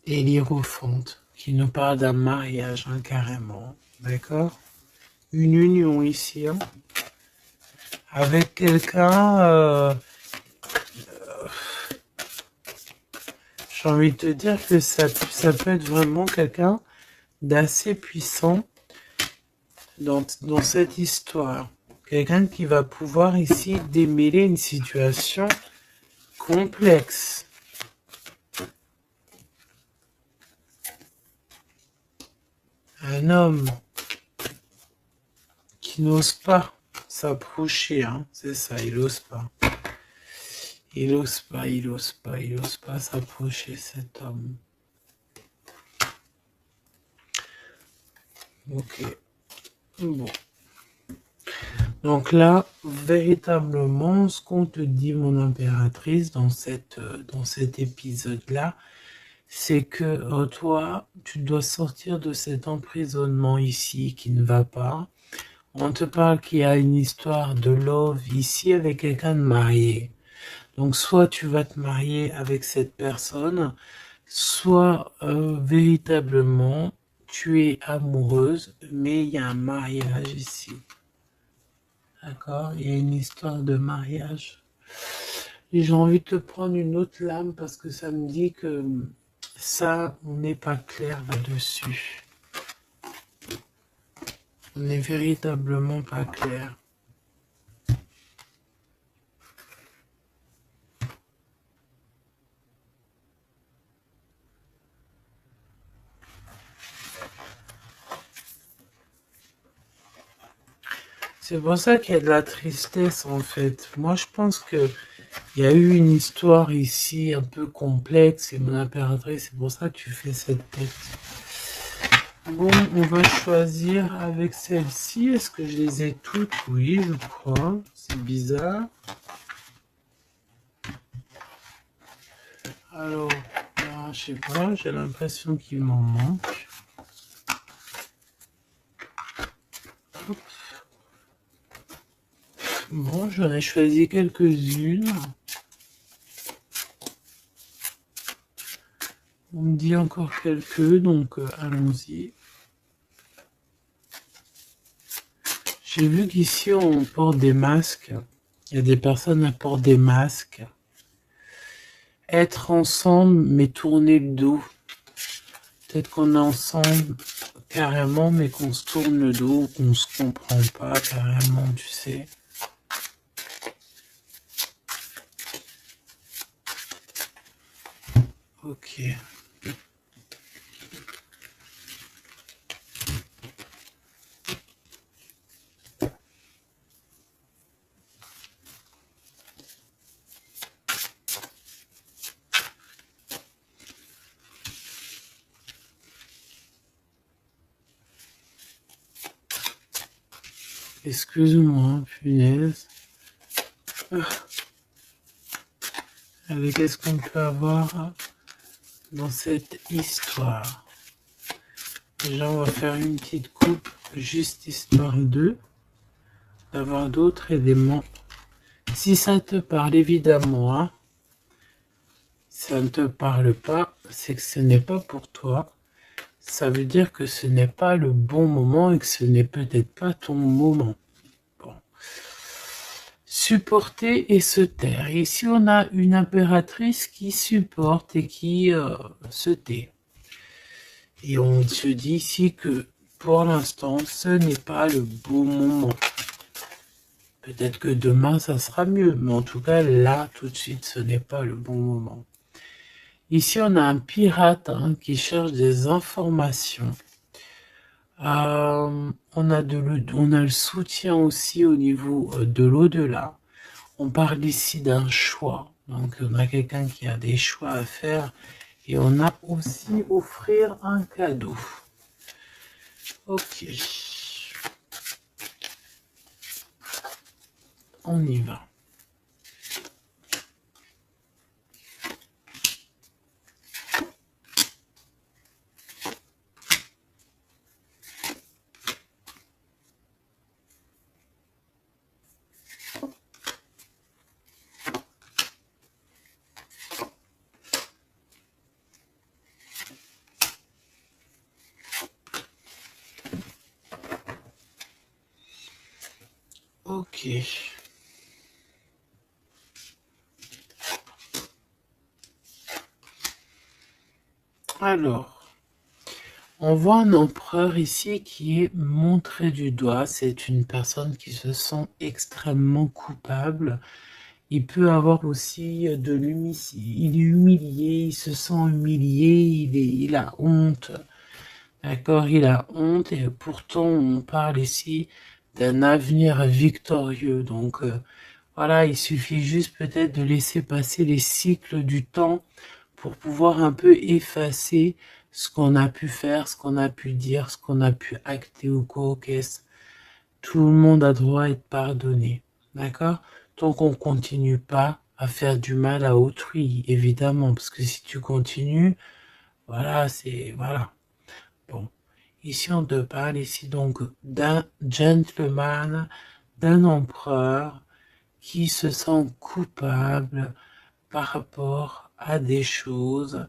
Et l'Hiérophante, qui nous parle d'un mariage, hein, carrément. D'accord? Une union ici, hein, avec quelqu'un... j'ai envie de te dire que ça peut être vraiment quelqu'un d'assez puissant dans cette histoire. Quelqu'un qui va pouvoir ici démêler une situation complexe. Un homme qui n'ose pas s'approcher, hein, c'est ça, il n'ose pas. Il n'ose pas s'approcher, cet homme. Ok. Bon. Donc là, véritablement, ce qu'on te dit, mon impératrice, dans cet épisode-là, c'est que toi, tu dois sortir de cet emprisonnement ici qui ne va pas. On te parle qu'il y a une histoire de love ici avec quelqu'un de marié. Donc soit tu vas te marier avec cette personne, soit véritablement tu es amoureuse, mais il y a un mariage ici. D'accord? Il y a une histoire de mariage. Et j'ai envie de te prendre une autre lame parce que ça me dit que ça, on n'est pas clair là-dessus. On n'est véritablement pas clair. C'est pour ça qu'il y a de la tristesse en fait. Moi je pense que il y a eu une histoire ici un peu complexe et mon impératrice, c'est pour ça que tu fais cette tête. Bon, on va choisir avec celle-ci. Est-ce que je les ai toutes? Oui, je crois. C'est bizarre. Alors, là, je sais pas, j'ai l'impression qu'il m'en manque. Hop. Bon, j'en ai choisi quelques-unes. On me dit encore quelques, donc allons-y. J'ai vu qu'ici on porte des masques. Il y a des personnes qui portent des masques. Être ensemble mais tourner le dos. Peut-être qu'on est ensemble carrément mais qu'on se tourne le dos, qu'on se comprend pas carrément, tu sais. Ok. Excuse-moi, punaise. Allez, qu'est-ce qu'on peut avoir dans cette histoire? Déjà, on va faire une petite coupe, juste histoire d'avoir d'autres éléments. Si ça te parle, évidemment, hein. Si ça ne te parle pas, c'est que ce n'est pas pour toi. Ça veut dire que ce n'est pas le bon moment et que ce n'est peut-être pas ton moment. Bon. Supporter et se taire. Ici, on a une impératrice qui supporte et qui se tait. Et on se dit ici que pour l'instant, ce n'est pas le bon moment. Peut-être que demain, ça sera mieux. Mais en tout cas, là, tout de suite, ce n'est pas le bon moment. Ici, on a un pirate qui cherche des informations. On a le soutien aussi au niveau de l'au-delà. On parle ici d'un choix. Donc, on a quelqu'un qui a des choix à faire. Et on a aussi offrir un cadeau. Ok. On y va. Ok. Alors, on voit un empereur ici qui est montré du doigt. C'est une personne qui se sent extrêmement coupable. Il peut avoir aussi de l'humilité. Il est humilié, il se sent humilié, il a honte. D'accord, il a honte et pourtant on parle ici d'un avenir victorieux. Donc voilà, il suffit juste peut-être de laisser passer les cycles du temps pour pouvoir un peu effacer ce qu'on a pu faire, ce qu'on a pu dire, ce qu'on a pu acter ou quoi, qu'est-ce. Tout le monde a droit à être pardonné. D'accord? Tant qu'on continue pas à faire du mal à autrui, évidemment, parce que si tu continues, voilà, voilà. Bon. Ici, on te parle ici donc d'un gentleman, d'un empereur qui se sent coupable par rapport à des choses,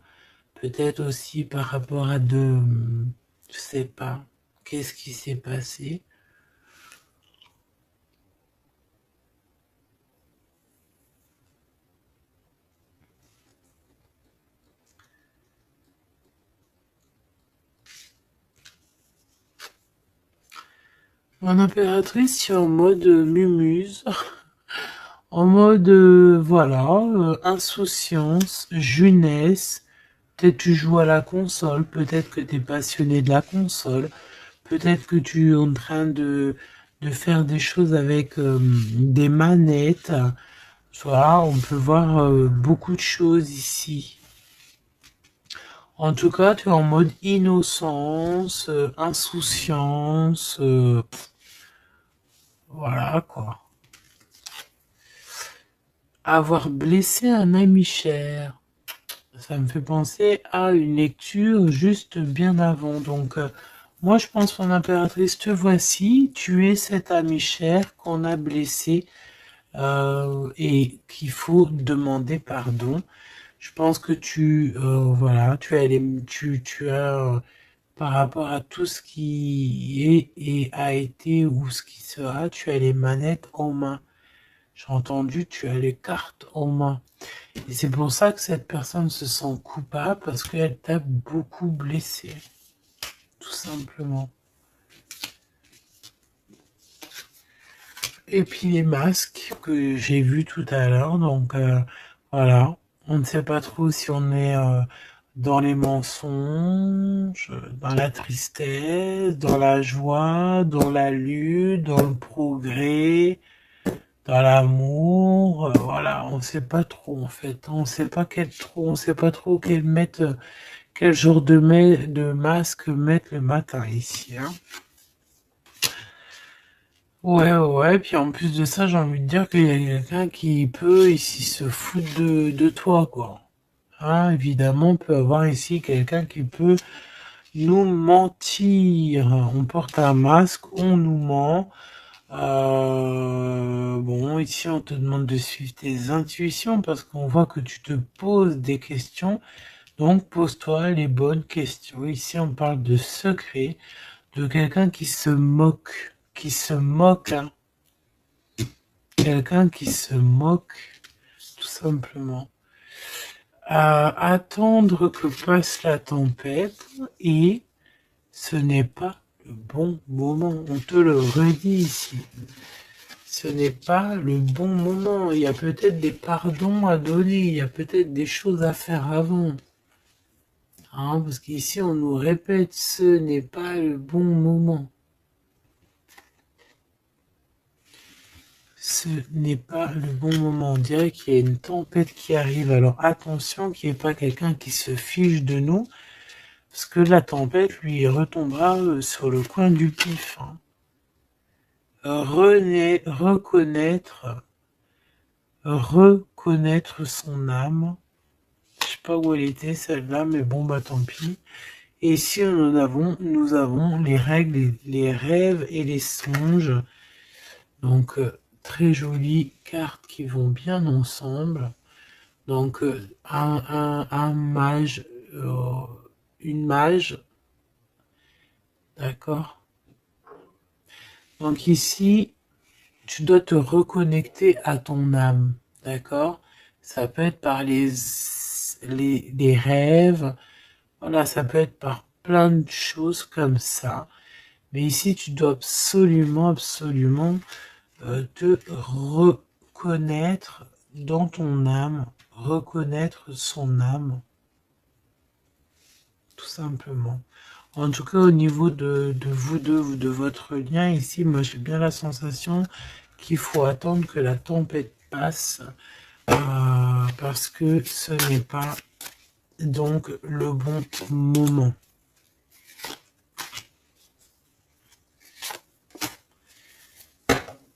peut-être aussi par rapport à je sais pas, qu'est-ce qui s'est passé. Mon impératrice, c'est en mode mumuse, en mode, voilà, insouciance, jeunesse. Peut-être tu joues à la console, peut-être que tu es passionné de la console, peut-être que tu es en train de faire des choses avec des manettes. Voilà, on peut voir beaucoup de choses ici. En tout cas, tu es en mode innocence, insouciance, voilà quoi. Avoir blessé un ami cher. Ça me fait penser à une lecture juste bien avant. Donc, moi, je pense, mon impératrice, te voici. Tu es cet ami cher qu'on a blessé. et qu'il faut demander pardon. Je pense que voilà, tu as par rapport à tout ce qui est et a été ou ce qui sera, tu as les manettes en main. J'ai entendu, tu as les cartes en main. Et c'est pour ça que cette personne se sent coupable parce qu'elle t'a beaucoup blessé. Tout simplement. Et puis les masques que j'ai vus tout à l'heure, donc voilà, on ne sait pas trop si on est dans les mensonges, dans la tristesse, dans la joie, dans la lutte, dans le progrès, dans l'amour, voilà, on ne sait pas trop en fait, on sait pas on sait pas trop quel genre de masque mettre le matin ici, hein. Ouais, ouais, puis en plus de ça, j'ai envie de dire qu'il y a quelqu'un qui peut ici se foutre de toi, quoi. Hein, évidemment, on peut avoir ici quelqu'un qui peut nous mentir. On porte un masque, on nous ment. Bon, ici, on te demande de suivre tes intuitions parce qu'on voit que tu te poses des questions. Donc, pose-toi les bonnes questions. Ici, on parle de secret, de quelqu'un qui se moque, hein. Quelqu'un qui se moque, tout simplement. Attendre que passe la tempête et ce n'est pas le bon moment. On te le redit ici. Ce n'est pas le bon moment. Il y a peut-être des pardons à donner. Il y a peut-être des choses à faire avant. Hein, parce qu'ici, on nous répète, ce n'est pas le bon moment. Ce n'est pas le bon moment. On dirait qu'il y a une tempête qui arrive. Alors attention qu'il n'y ait pas quelqu'un qui se fiche de nous. Parce que la tempête lui retombera sur le coin du pif. Hein. Reconnaître son âme. Je sais pas où elle était celle-là, mais bon bah tant pis. Et ici nous avons les règles, les rêves et les songes. Donc très jolies cartes qui vont bien ensemble. Donc un mage, une mage, d'accord. Donc ici, tu dois te reconnecter à ton âme, d'accord. Ça peut être par les rêves, voilà, ça peut être par plein de choses comme ça. Mais ici, tu dois absolument te reconnaître dans ton âme, reconnaître son âme, tout simplement. En tout cas, au niveau de vous deux ou de votre lien, ici, moi j'ai bien la sensation qu'il faut attendre que la tempête passe parce que ce n'est pas donc le bon moment.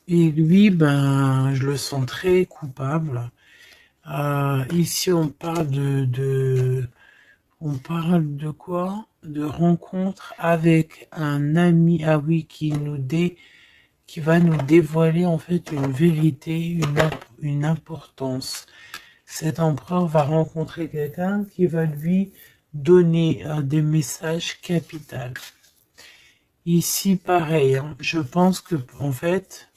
Et lui, ben, je le sens très coupable. Ici, on parle on parle de quoi? De rencontre avec un ami, ah oui, qui va nous dévoiler en fait une vérité, une importance. Cet empereur va rencontrer quelqu'un qui va lui donner des messages capitaux. Ici, pareil, hein, je pense que en fait,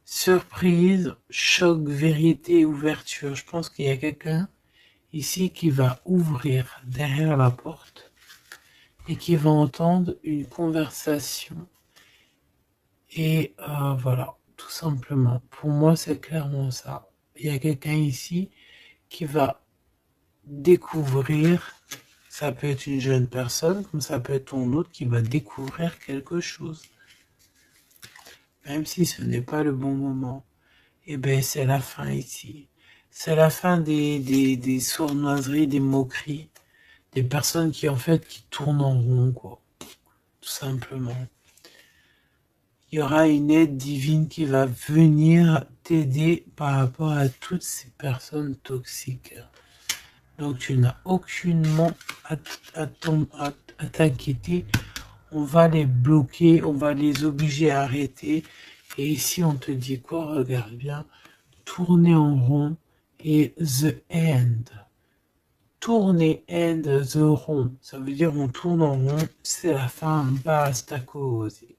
surprise, choc, vérité, ouverture. Je pense qu'il y a quelqu'un ici qui va ouvrir derrière la porte et qui va entendre une conversation. Et voilà, tout simplement. Pour moi, c'est clairement ça. Il y a quelqu'un ici qui va découvrir, ça peut être une jeune personne, comme ça peut être ton autre qui va découvrir quelque chose. Même si ce n'est pas le bon moment. Et ben c'est la fin ici. C'est la fin des sournoiseries, des moqueries, des personnes qui en fait qui tournent en rond, quoi. Tout simplement. Il y aura une aide divine qui va venir t'aider par rapport à toutes ces personnes toxiques. Donc tu n'as aucunement à t'inquiéter. On va les bloquer, on va les obliger à arrêter. Et ici, on te dit quoi? Regarde bien. Tourner en rond et the end. Tourner and the rond. Ça veut dire on tourne en rond, c'est la fin, basta così.